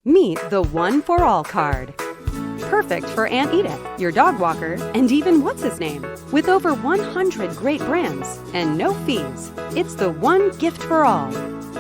Meet the One for All card. Perfect for Aunt Edith, your dog walker, and even what's-his-name. With over 100 great brands and no fees, it's the one gift for all.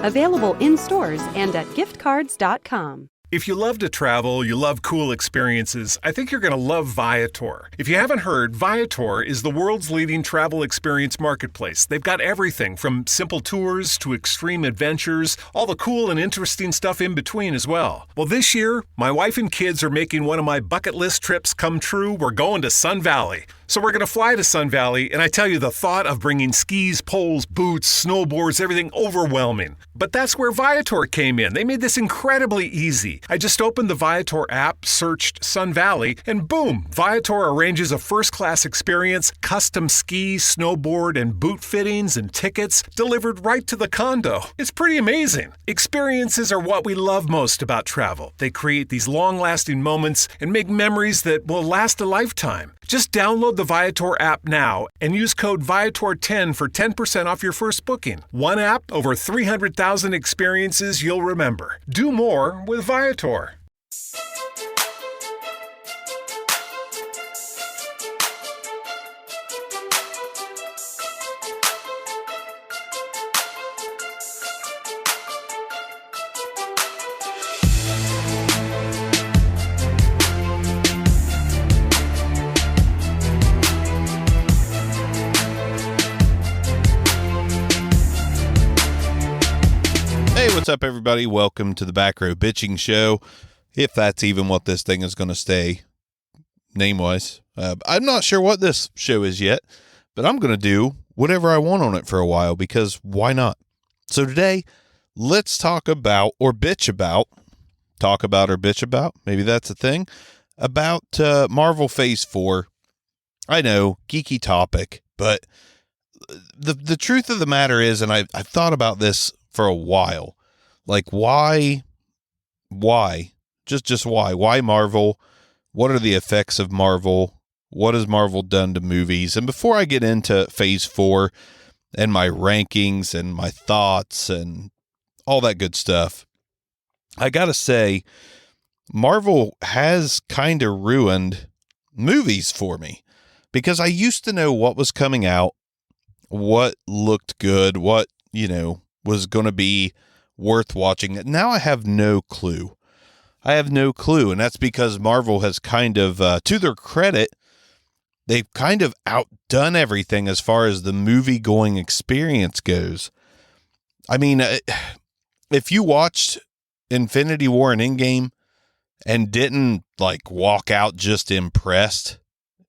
Available in stores and at giftcards.com. If you love to travel, you love cool experiences, I think you're going to love Viator. If you haven't heard, Viator is the world's leading travel experience marketplace. They've got everything from simple tours to extreme adventures, all the cool and interesting stuff in between as well. Well, this year, my wife and kids are making one of my bucket list trips come true. We're going to Sun Valley. So we're going to fly to Sun Valley, and I tell you, the thought of bringing skis, poles, boots, snowboards, everything overwhelming. But that's where Viator came in. They made this incredibly easy. I just opened the Viator app, searched Sun Valley, and boom, Viator arranges a first-class experience, custom ski, snowboard, and boot fittings and tickets delivered right to the condo. It's pretty amazing. Experiences are what we love most about travel. They create these long-lasting moments and make memories that will last a lifetime. Just download the Viator app now and use code Viator10 for 10% off your first booking. One app, over 300,000 experiences you'll remember. Do more with Viator. Hey, what's up, everybody? Welcome to the Back Row Bitching Show, if that's even what this thing is going to stay name-wise. I'm not sure what this show is yet, but I'm going to do whatever I want on it for a while, because why not? So today, let's talk about, or bitch about, maybe that's a thing, about Marvel Phase 4. I know, geeky topic, but the truth of the matter is, and I've thought about this for a while. Like, why? Just why? Why Marvel? What are the effects of Marvel? What has Marvel done to movies? And before I get into Phase 4 and my rankings and my thoughts and all that good stuff, I gotta say, Marvel has kind of ruined movies for me, because I used to know what was coming out, what looked good, what, was going to be worth watching. Now I have no clue. And that's because Marvel has kind of, to their credit, they've kind of outdone everything as far as the movie-going experience goes. I mean, if you watched Infinity War and Endgame and didn't, walk out just impressed,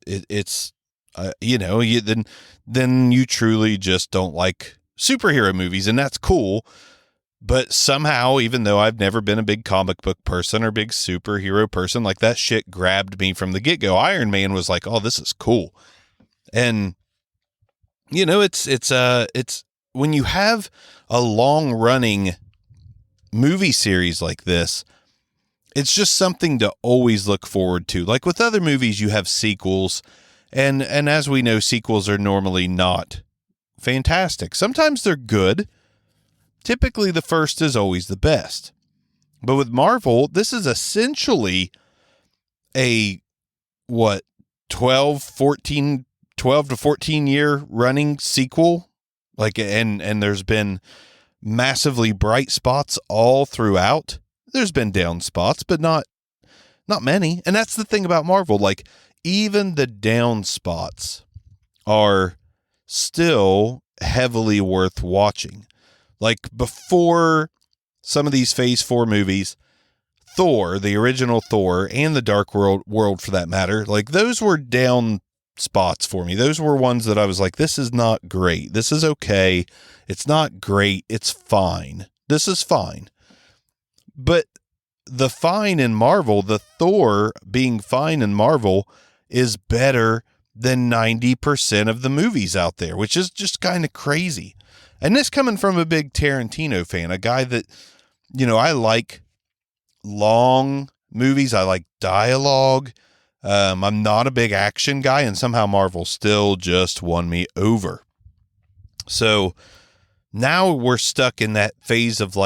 it's then you truly just don't like superhero movies, and that's cool. But somehow, even though I've never been a big comic book person or big superhero person, that shit grabbed me from the get-go. Iron Man was like, oh, this is cool. And it's when you have a long-running movie series like this, it's just something to always look forward to. Like with other movies, you have sequels, and as we know, sequels are normally not fantastic. Sometimes they're good. Typically, the first is always the best. But with Marvel, this is essentially a, 12 to 14 year running sequel. And there's been massively bright spots all throughout. There's been down spots, but not many. And that's the thing about Marvel. Even the down spots are still heavily worth watching. Before some of these Phase 4 movies, Thor, the original Thor, and the Dark World for that matter, those were down spots for me. Those were ones that I was like, this is not great. This is okay. It's not great. It's fine. This is fine. But the fine in Marvel, the Thor being fine in Marvel, is better than 90% of the movies out there, which is just kind of crazy. And this coming from a big Tarantino fan, a guy that, I like long movies. I like dialogue. I'm not a big action guy, and somehow Marvel still just won me over. So now we're stuck in that phase of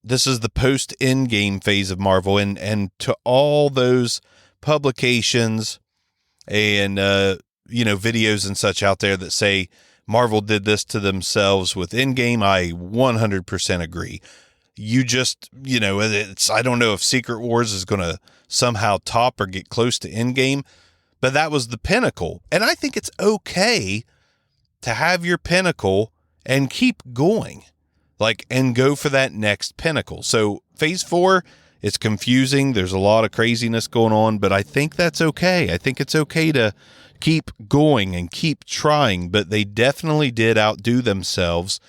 this is the post-Endgame phase of Marvel, and to all those publications and videos and such out there that say Marvel did this to themselves with Endgame, I 100% agree. You just, I don't know if Secret Wars is going to somehow top or get close to Endgame, but that was the pinnacle. And I think it's okay to have your pinnacle and keep going, and go for that next pinnacle. So phase 4, it's confusing. There's a lot of craziness going on, but I think that's okay. I think it's okay to keep going and keep trying, but they definitely did outdo themselves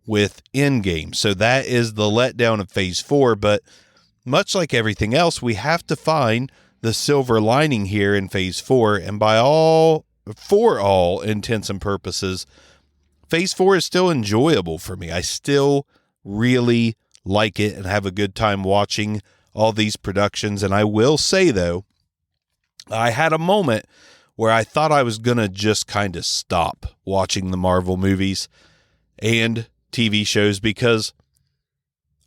with Endgame. So that is the letdown of phase 4, but much like everything else, we have to find the silver lining here in phase 4, and for all intents and purposes, phase 4 is still enjoyable for me. I still really like it and have a good time watching all these productions. And I will say, though, I had a moment where I thought I was going to just kind of stop watching the Marvel movies and TV shows because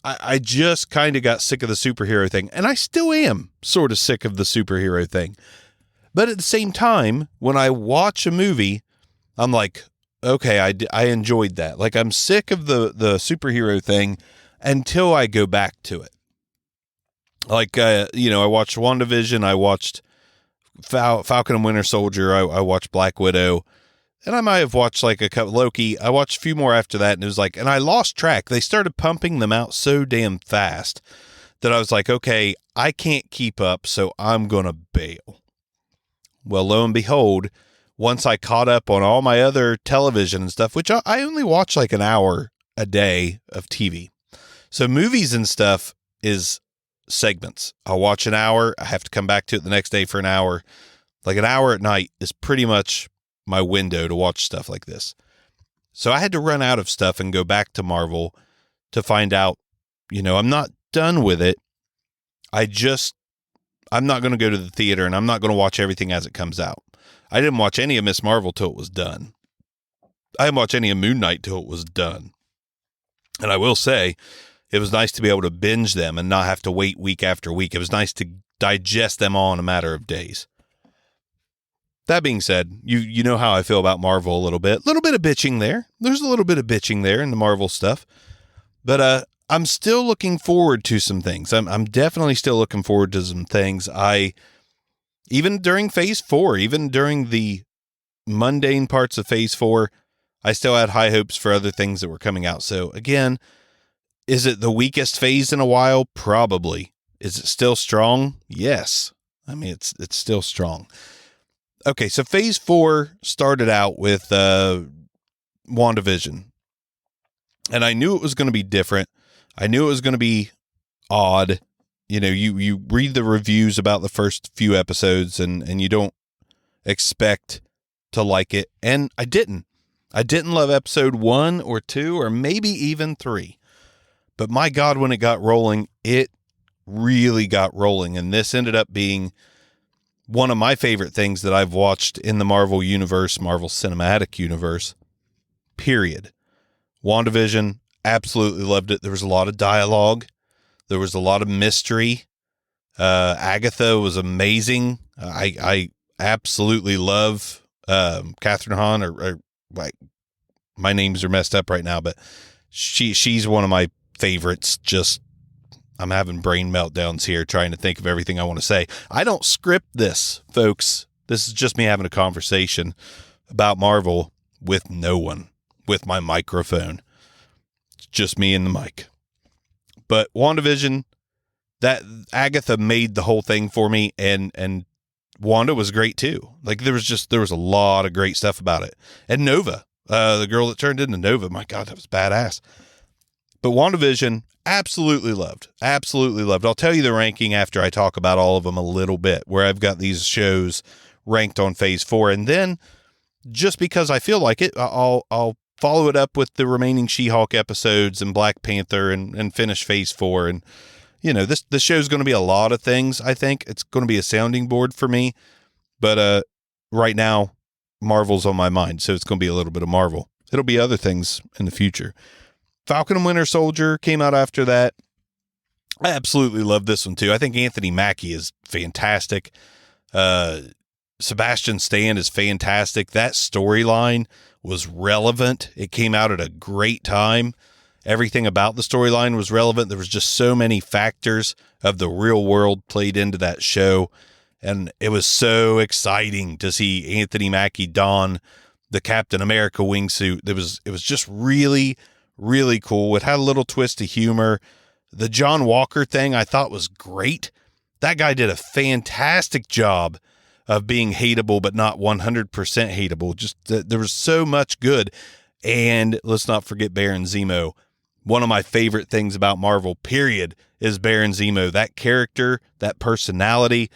I just kind of got sick of the superhero thing. And I still am sort of sick of the superhero thing. But at the same time, when I watch a movie, I'm like, okay, I enjoyed that. I'm sick of the superhero thing until I go back to it. I watched WandaVision, I watched Falcon and Winter Soldier, I watched Black Widow, and I might have watched a couple Loki. I watched a few more after that, and it was and I lost track. They started pumping them out so damn fast that I was like, okay, I can't keep up, so I'm going to bail. Well, lo and behold, once I caught up on all my other television and stuff, which I only watch an hour a day of TV. So movies and stuff is segments. I'll watch an hour. I have to come back to it the next day for an hour. An hour at night is pretty much my window to watch stuff like this. So I had to run out of stuff and go back to Marvel to find out, I'm not done with it. I'm not going to go to the theater and I'm not going to watch everything as it comes out. I didn't watch any of Miss Marvel till it was done. I didn't watch any of Moon Knight till it was done. And I will say, it was nice to be able to binge them and not have to wait week after week. It was nice to digest them all in a matter of days. That being said, you know how I feel about Marvel a little bit. A little bit of bitching there. There's a little bit of bitching there in the Marvel stuff. But I'm still looking forward to some things. I'm definitely still looking forward to some things. Even during phase 4, even during the mundane parts of phase 4, I still had high hopes for other things that were coming out. So again, is it the weakest phase in a while? Probably. Is it still strong? Yes. I mean, it's still strong. Okay, so phase 4 started out with WandaVision. And I knew it was going to be different. I knew it was going to be odd. You read the reviews about the first few episodes and you don't expect to like it. And I didn't. I didn't love episode 1 or 2 or maybe even 3. But my God, when it got rolling, it really got rolling. And this ended up being one of my favorite things that I've watched in the Marvel universe, Marvel Cinematic Universe, period. WandaVision, absolutely loved it. There was a lot of dialogue. There was a lot of mystery. Agatha was amazing. I absolutely love Catherine Hahn, or my names are messed up right now, but she's one of my favorites. Just, I'm having brain meltdowns here trying to think of everything I want to say. I don't script this, folks. This is just me having a conversation about Marvel with no one, with my microphone. It's just me and the mic. But WandaVision, that Agatha made the whole thing for me, and Wanda was great too. There was a lot of great stuff about it. And Nova, the girl that turned into Nova, my God, that was badass. But WandaVision, absolutely loved. Absolutely loved. I'll tell you the ranking after I talk about all of them a little bit, where I've got these shows ranked on phase 4. And then, just because I feel like it, I'll follow it up with the remaining She-Hulk episodes and Black Panther and finish phase 4. And, this show's going to be a lot of things, I think. It's going to be a sounding board for me. But right now, Marvel's on my mind, so it's going to be a little bit of Marvel. It'll be other things in the future. Falcon and Winter Soldier came out after that. I absolutely love this one too. I think Anthony Mackie is fantastic. Sebastian Stan is fantastic. That storyline was relevant. It came out at a great time. Everything about the storyline was relevant. There was just so many factors of the real world played into that show. And it was so exciting to see Anthony Mackie don the Captain America wingsuit. It was just really, really cool. It had a little twist of humor. The John Walker thing I thought was great. That guy did a fantastic job of being hateable, but not 100% hateable. Just there was so much good. And let's not forget Baron Zemo. One of my favorite things about Marvel, period, is Baron Zemo. That character, that personality.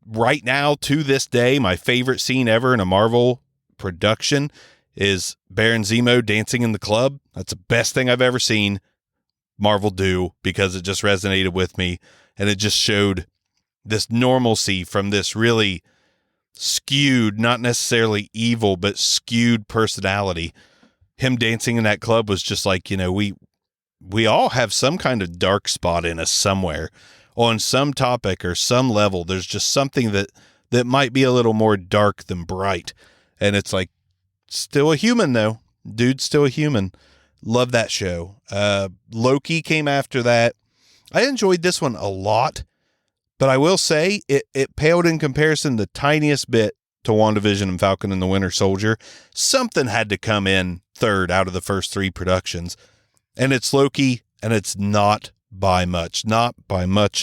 Right now, to this day, my favorite scene ever in a Marvel production is Baron Zemo dancing in the club. That's the best thing I've ever seen Marvel do, because it just resonated with me, and it just showed this normalcy from this really skewed, not necessarily evil, but skewed personality. Him dancing in that club was just like, we all have some kind of dark spot in us somewhere on some topic or some level. There's just something that might be a little more dark than bright. And it's like, still a human though. Dude's still a human. Love that show. Loki came after that. I enjoyed this one a lot, but I will say it paled in comparison the tiniest bit to WandaVision and Falcon and the Winter Soldier. Something had to come in third out of the first three productions, and it's Loki, and it's not by much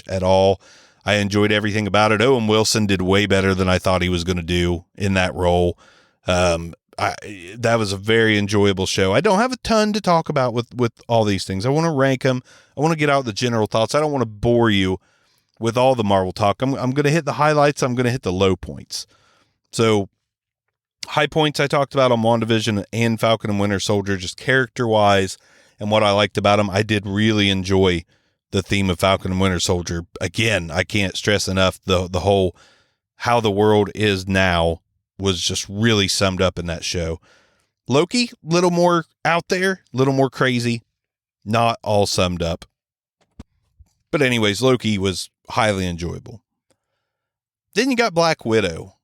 at all. I enjoyed everything about it. Owen Wilson did way better than I thought he was going to do in that role. That was a very enjoyable show. I don't have a ton to talk about with all these things. I want to rank them. I want to get out the general thoughts. I don't want to bore you with all the Marvel talk. I'm going to hit the highlights. I'm going to hit the low points. So high points I talked about on WandaVision and Falcon and Winter Soldier, just character-wise and what I liked about them. I did really enjoy the theme of Falcon and Winter Soldier. Again, I can't stress enough the whole how the world is now was just really summed up in that show. Loki, little more out there, little more crazy, not all summed up. But anyways, Loki was highly enjoyable. Then you got Black Widow.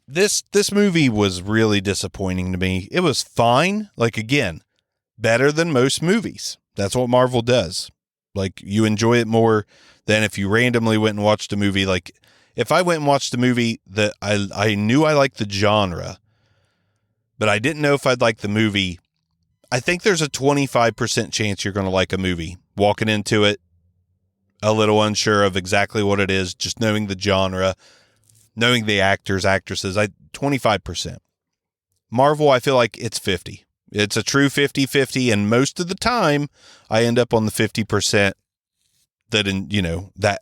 This movie was really disappointing to me. It was fine. Like, again, better than most movies. That's what Marvel does. Like, you enjoy it more than if you randomly went and watched a movie. Like, if I went and watched a movie that I knew I liked the genre, but I didn't know if I'd like the movie, I think there's a 25% chance you're going to like a movie. Walking into it a little unsure of exactly what it is, just knowing the genre, knowing the actors, actresses, 25%. Marvel, I feel like it's 50. It's a true 50-50, and most of the time, I end up on the 50% that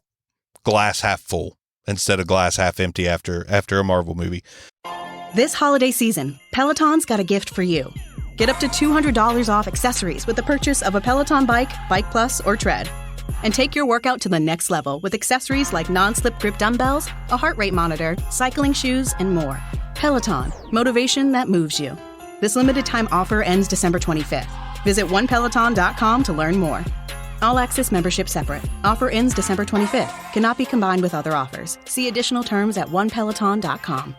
glass half full instead of glass half empty after a Marvel movie. This holiday season, Peloton's got a gift for you. Get up to $200 off accessories with the purchase of a Peloton bike, Bike Plus, or Tread. And take your workout to the next level with accessories like non-slip grip dumbbells, a heart rate monitor, cycling shoes, and more. Peloton, motivation that moves you. This limited time offer ends December 25th. Visit onepeloton.com to learn more. All access membership separate. Offer ends December 25th. Cannot be combined with other offers. See additional terms at onepeloton.com.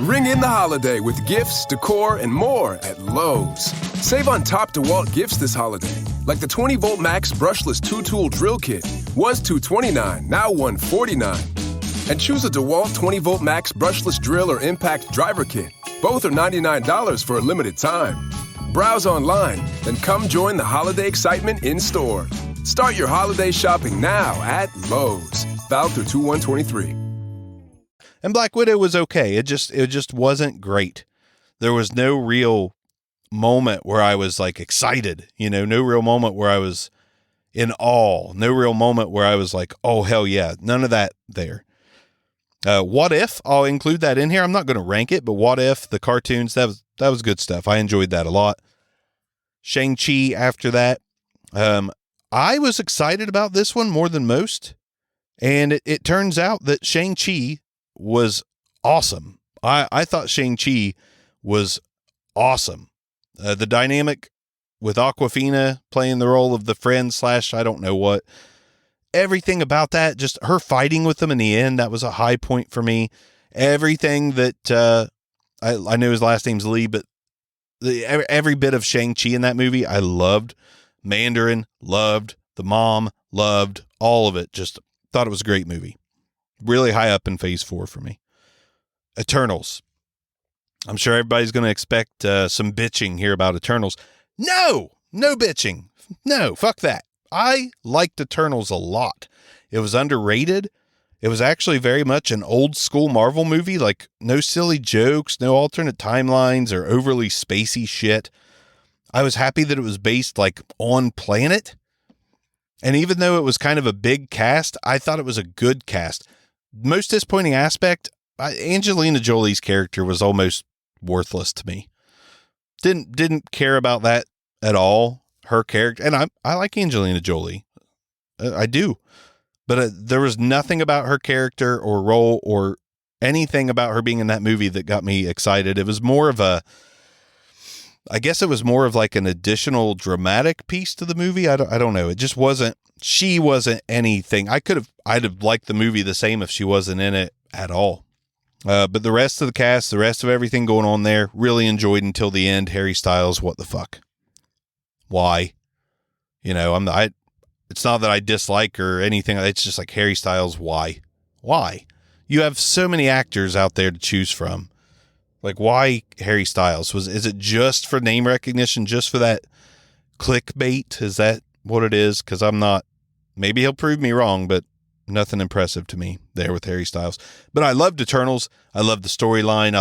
Ring in the holiday with gifts, decor, and more at Lowe's. Save on top DeWalt gifts this holiday, like the 20-volt Max brushless 2-tool drill kit. Was $229, now $149. And choose a DeWalt 20-volt Max brushless drill or impact driver kit. Both are $99 for a limited time. Browse online, then come join the holiday excitement in store. Start your holiday shopping now at Lowe's. Valid through 2/1/23. And Black Widow was okay. It just wasn't great. There was no real moment where I was like excited, no real moment where I was in awe, no real moment where I was like, oh, hell yeah. None of that there. What If, I'll include that in here. I'm not going to rank it, but What If, the cartoons, that was good stuff. I enjoyed that a lot. Shang-Chi after that. I was excited about this one more than most. And it turns out that Shang-Chi was awesome. I thought Shang-Chi was awesome. The dynamic with Awkwafina playing the role of the friend / I don't know what. Everything about that, just her fighting with them in the end, that was a high point for me. Everything that, I know his last name's Lee, but every bit of Shang-Chi in that movie, I loved. Mandarin, loved. The mom, loved. All of it. Just thought it was a great movie. Really high up in phase 4 for me. Eternals. I'm sure everybody's going to expect some bitching here about Eternals. No bitching. No, fuck that. I liked Eternals a lot. It was underrated. It was actually very much an old school Marvel movie, like no silly jokes, no alternate timelines or overly spacey shit. I was happy that it was based like on planet. And even though it was kind of a big cast, I thought it was a good cast. Most disappointing aspect, Angelina Jolie's character was almost worthless to me. Didn't care about that at all. Her character, and I like Angelina Jolie. I do. But there was nothing about her character or role or anything about her being in that movie that got me excited. It was more of I guess it was more of like an additional dramatic piece to the movie. I don't know. It just wasn't, she wasn't anything. I'd have liked the movie the same if she wasn't in it at all. But the rest of the cast, the rest of everything going on there, really enjoyed until the end. Harry Styles, what the fuck? Why? You know, it's not that I dislike or anything. It's just like Harry Styles. Why? You have so many actors out there to choose from. Like, why Harry Styles? Is it just for name recognition? Just for that clickbait? Is that what it is? Cause maybe he'll prove me wrong, but nothing impressive to me there with Harry Styles. But I loved Eternals. I loved the storyline.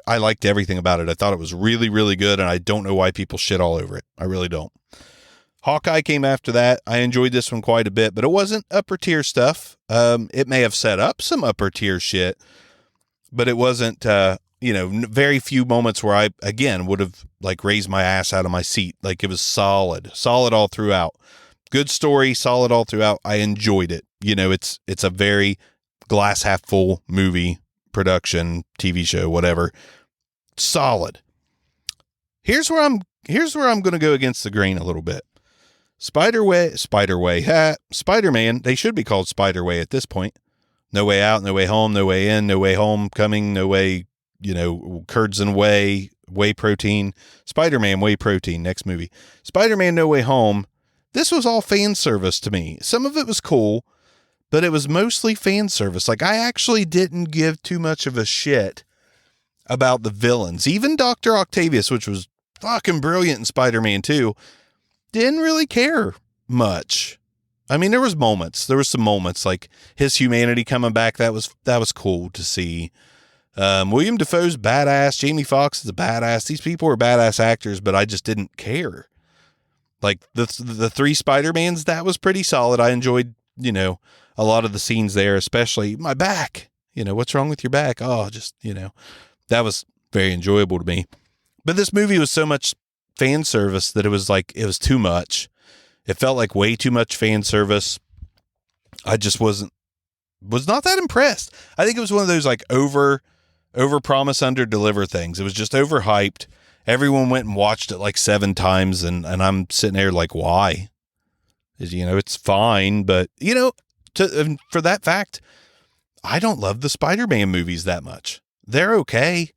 I liked everything about it. I thought it was really, really good. And I don't know why people shit all over it. I really don't. Hawkeye came after that. I enjoyed this one quite a bit, but it wasn't upper tier stuff. It may have set up some upper tier shit, but it wasn't, very few moments where I, again, would have like raised my ass out of my seat. Like it was solid all throughout. Good story, solid all throughout. I enjoyed it. You know, it's a very glass half full movie, production, TV show, whatever. Solid. Here's where I'm going to go against the grain a little bit. Spider-Man, they should be called Spider-Way at this point. No Way Out, No Way Home, No Way In, No Way Homecoming, No Way, Curds and Whey Protein. Spider-Man, Whey Protein, next movie. Spider-Man, No Way Home. This was all fan service to me. Some of it was cool, but it was mostly fan service. Like, I actually didn't give too much of a shit about the villains. Even Dr. Octavius, which was fucking brilliant in Spider-Man 2, didn't really care much. I mean, there was some moments like his humanity coming back. That was cool to see. William Dafoe's badass. Jamie Foxx is a badass. These people were badass actors, but I just didn't care. Like the three Spider-Mans, that was pretty solid. I enjoyed, a lot of the scenes there, especially my back. What's wrong with your back? Oh, just, that was very enjoyable to me. But this movie was so much fan service that it was too much. It felt like way too much fan service. I just was not that impressed. I think it was one of those like over promise, under deliver things. It was just overhyped. Everyone went and watched it like 7 times. And I'm sitting there like, why? It's fine. But for that fact, I don't love the Spider-Man movies that much. They're okay.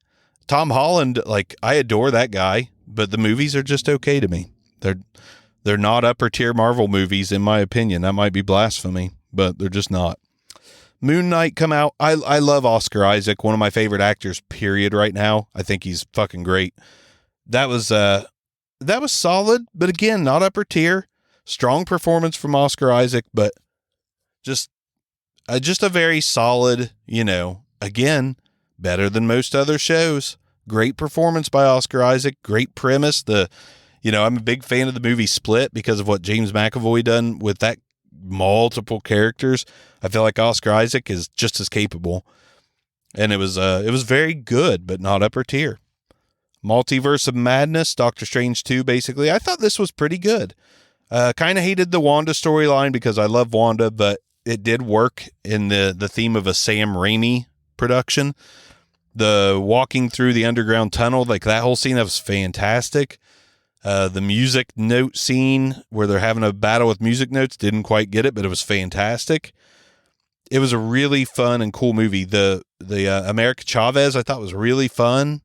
Tom Holland, like, I adore that guy, but the movies are just okay to me. They're not upper tier Marvel movies, in my opinion. That might be blasphemy, but they're just not. Moon Knight come out. I love Oscar Isaac, one of my favorite actors, period, right now. I think he's fucking great. That was solid, but again, not upper tier. Strong performance from Oscar Isaac, but just a very solid, again, better than most other shows. Great performance by Oscar Isaac. Great premise. I'm a big fan of the movie Split because of what James McAvoy done with that multiple characters. I feel like Oscar Isaac is just as capable. And it was very good, but not upper tier. Multiverse of Madness, Doctor Strange 2, basically. I thought this was pretty good. Kind of hated the Wanda storyline because I love Wanda, but it did work in the theme of a Sam Raimi production. The walking through the underground tunnel, like that whole scene, that was fantastic. The music note scene where they're having a battle with music notes, didn't quite get it, but it was fantastic. It was a really fun and cool movie. The America Chavez I thought was really fun.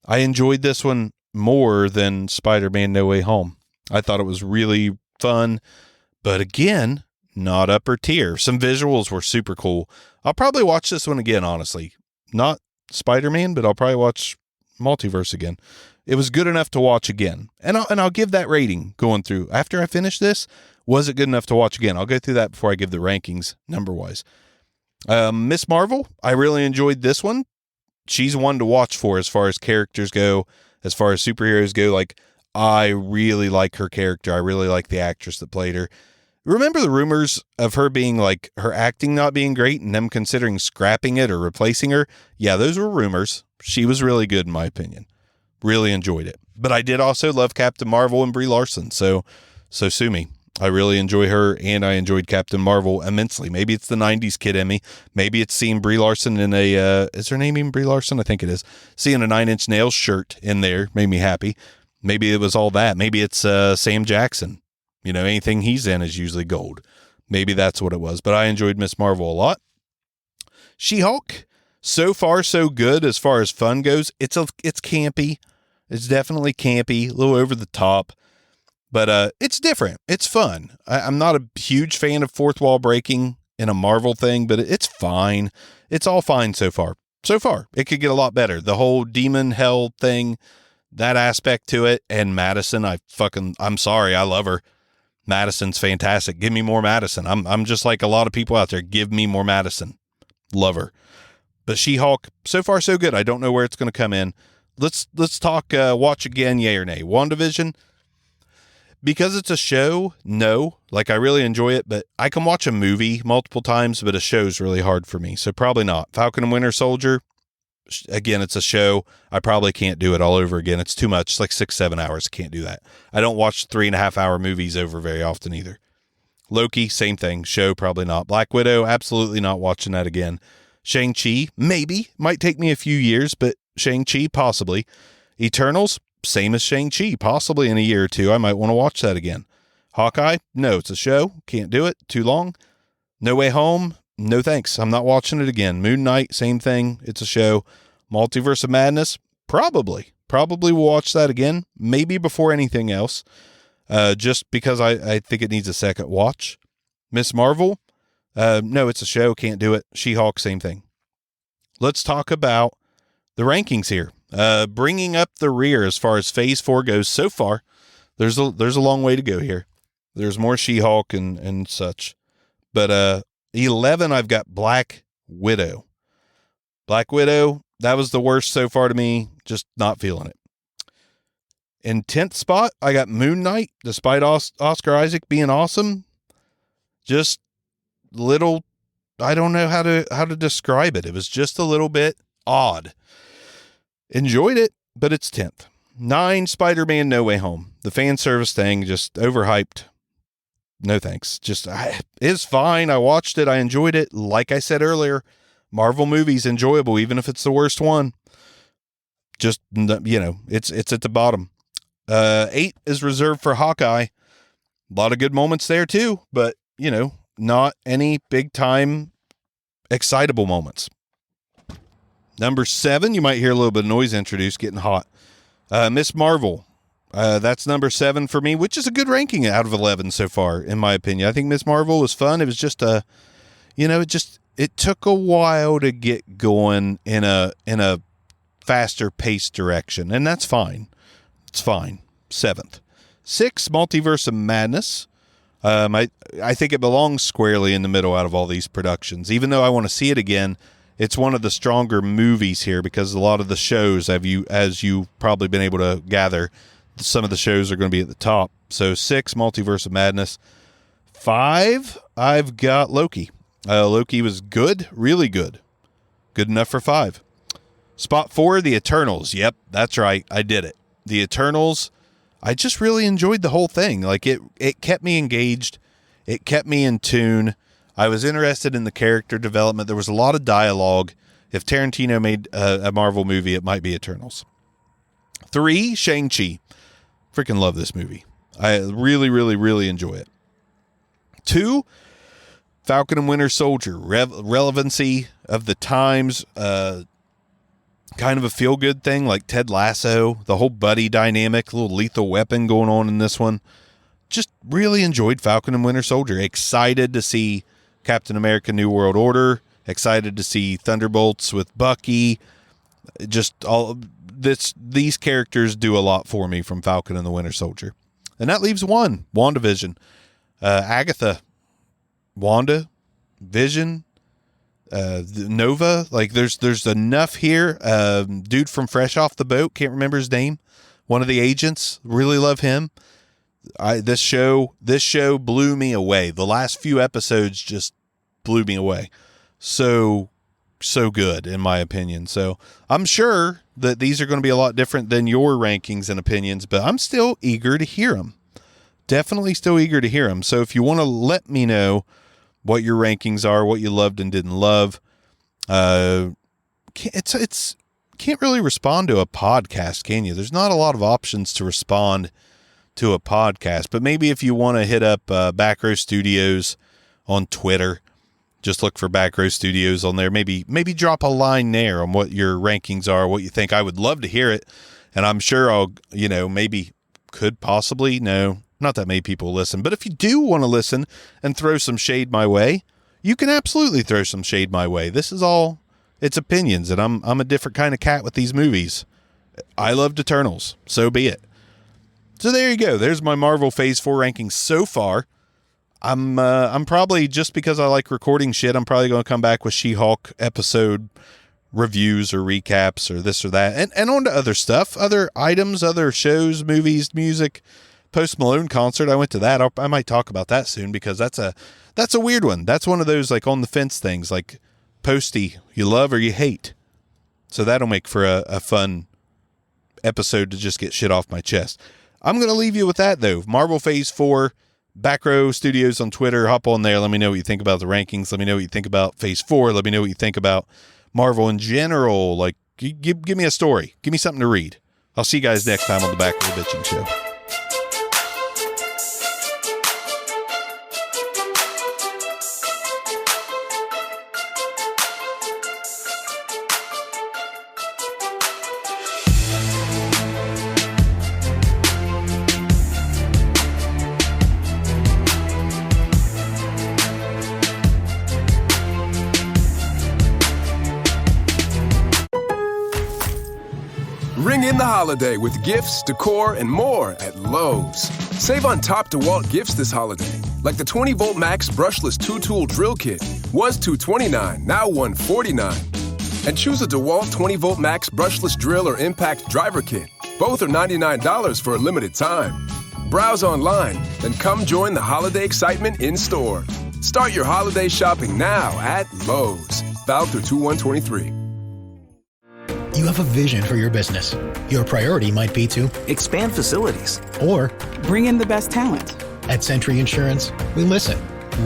I enjoyed this one more than Spider-Man No Way Home. I thought it was really fun, but again, not upper tier. Some visuals were super cool. I'll probably watch this one again, honestly. Not Spider-Man, but I'll probably watch Multiverse again. It was good enough to watch again. And I'll give that rating going through. After I finish this, was it good enough to watch again? I'll go through that before I give the rankings number-wise. Miss Marvel, I really enjoyed this one. She's one to watch for as far as characters go, as far as superheroes go. Like, I really like her character. I really like the actress that played her. Remember the rumors of her being like, her acting not being great and them considering scrapping it or replacing her? Yeah, those were rumors. She was really good in my opinion. Really enjoyed it. But I did also love Captain Marvel and Brie Larson. So sue me. I really enjoy her, and I enjoyed Captain Marvel immensely. Maybe it's the 90s kid in me. Maybe it's seeing Brie Larson in a, is her name even Brie Larson? I think it is. Seeing a 9 Inch Nails shirt in there made me happy. Maybe it was all that. Maybe it's Sam Jackson. You know, anything he's in is usually gold. Maybe that's what it was. But I enjoyed Miss Marvel a lot. She-Hulk, so far so good as far as fun goes. It's campy. It's definitely campy, a little over the top. But it's different. It's fun. I'm not a huge fan of fourth wall breaking in a Marvel thing, but it's fine. It's all fine so far. So far, it could get a lot better. The whole demon hell thing, that aspect to it, and Madison, I'm sorry, I love her. Madison's fantastic. Give me more Madison. I'm just like a lot of people out there. Give me more Madison. Love her. But She-Hulk, so far so good. I don't know where it's going to come in. Let's talk watch again, yay or nay. WandaVision, because it's a show, no. Like, I really enjoy it, but I can watch a movie multiple times, but a show's really hard for me, so probably not. Falcon and Winter Soldier, again, it's a show. I probably can't do it all over again. It's too much. It's like 6-7 hours. Can't do that. I don't watch 3.5 hour movies over very often either. Loki, same thing. Show, probably not. Black Widow, absolutely not watching that again. Shang-Chi, maybe. Might take me a few years, but Shang-Chi, possibly. Eternals, same as Shang-Chi, possibly in a year or two. I might want to watch that again. Hawkeye, no, it's a show. Can't do it. Too long. No Way Home, no thanks. I'm not watching it again. Moon Knight, same thing. It's a show. Multiverse of Madness, probably will watch that again. Maybe before anything else. Just because I think it needs a second watch. Miss Marvel, no, it's a show. Can't do it. She-Hulk, same thing. Let's talk about the rankings here. Bringing up the rear as far as Phase 4 goes so far. There's a long way to go here. There's more She-Hulk and such. But 11, I've got Black Widow. Black Widow, that was the worst so far to me. Just not feeling it. In 10th spot, I got Moon Knight, despite Oscar Isaac being awesome. Just little, I don't know how to describe it. It was just a little bit odd. Enjoyed it, but it's 10th. 9, Spider-Man No Way Home. The fan service thing, just overhyped. No thanks. It's fine. I watched it. I enjoyed it. Like I said earlier, Marvel movies enjoyable, even if it's the worst one. Just, it's at the bottom. 8 is reserved for Hawkeye. A lot of good moments there too, but, not any big time excitable moments. Number 7, you might hear a little bit of noise introduced, getting hot. Miss Marvel. That's number 7 for me, which is a good ranking out of 11 so far, in my opinion. I think Miss Marvel was fun. It was just it took a while to get going in a faster paced direction, and that's fine. It's fine. 7th. 6, Multiverse of Madness. I think it belongs squarely in the middle out of all these productions. Even though I want to see it again, it's one of the stronger movies here because a lot of the shows, as you've probably been able to gather, some of the shows are going to be at the top. So 6, Multiverse of Madness. 5, I've got Loki. Loki was good, really good. Good enough for 5. Spot 4, The Eternals. Yep, that's right. I did it. The Eternals, I just really enjoyed the whole thing. Like it kept me engaged. It kept me in tune. I was interested in the character development. There was a lot of dialogue. If Tarantino made a Marvel movie, it might be Eternals. 3, Shang-Chi. Freaking love this movie. I really, really, really enjoy it. 2, Falcon and Winter Soldier. Relevancy of the times. Kind of a feel-good thing like Ted Lasso. The whole buddy dynamic. A little Lethal Weapon going on in this one. Just really enjoyed Falcon and Winter Soldier. Excited to see Captain America New World Order. Excited to see Thunderbolts with Bucky. Just all this. These characters do a lot for me from Falcon and the Winter Soldier. And that leaves one. WandaVision. Agatha. Wanda. Vision. Nova. Like there's enough here. Dude from Fresh Off the Boat. Can't remember his name. One of the agents. Really love him. This show blew me away. The last few episodes just blew me away. So good in my opinion. So I'm sure that these are going to be a lot different than your rankings and opinions, but I'm still eager to hear them. Definitely still eager to hear them. So if you want to let me know what your rankings are, what you loved and didn't love, it's can't really respond to a podcast, can you? There's not a lot of options to respond to a podcast, but maybe if you want to hit up Back Row Studios on Twitter, just look for Back Row Studios on there. Maybe drop a line there on what your rankings are, what you think. I would love to hear it. And I'm sure I'll, maybe could possibly, no, not that many people listen. But if you do want to listen and throw some shade my way, you can absolutely throw some shade my way. This is all, it's opinions. And I'm a different kind of cat with these movies. I loved Eternals. So be it. So there you go. There's my Marvel Phase 4 rankings so far. I'm probably, just because I like recording shit, I'm probably going to come back with She-Hulk episode reviews or recaps or this or that. And on to other stuff, other items, other shows, movies, music. Post Malone concert, I went to that. I might talk about that soon because that's a weird one. That's one of those like on the fence things, like Posty, you love or you hate. So that'll make for a fun episode to just get shit off my chest. I'm going to leave you with that though. Marvel Phase 4, Back Row Studios on Twitter. Hop on there. Let me know what you think about the rankings. Let me know what you think about Phase 4. Let me know what you think about Marvel in general. Like, give me a story. Give me something to read. I'll see you guys next time on the Back Row Bitching Show. Ring in the holiday with gifts, decor, and more at Lowe's. Save on top DeWalt gifts this holiday, like the 20-volt max brushless 2-tool drill kit. Was $229, now $149. And choose a DeWalt 20-volt max brushless drill or impact driver kit. Both are $99 for a limited time. Browse online, then come join the holiday excitement in store. Start your holiday shopping now at Lowe's. Valid through 2/1/23. You have a vision for your business. Your priority might be to expand facilities or bring in the best talent. At Century Insurance, we listen,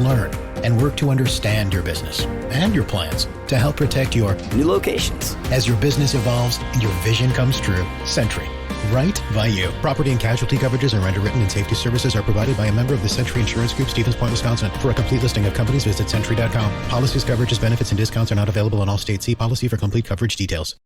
learn, and work to understand your business and your plans to help protect your new locations. As your business evolves and your vision comes true, Century, right by you. Property and casualty coverages and underwritten and safety services are provided by a member of the Century Insurance Group, Stevens Point, Wisconsin. For a complete listing of companies, visit Century.com. Policies, coverages, benefits, and discounts are not available in all states. See policy for complete coverage details.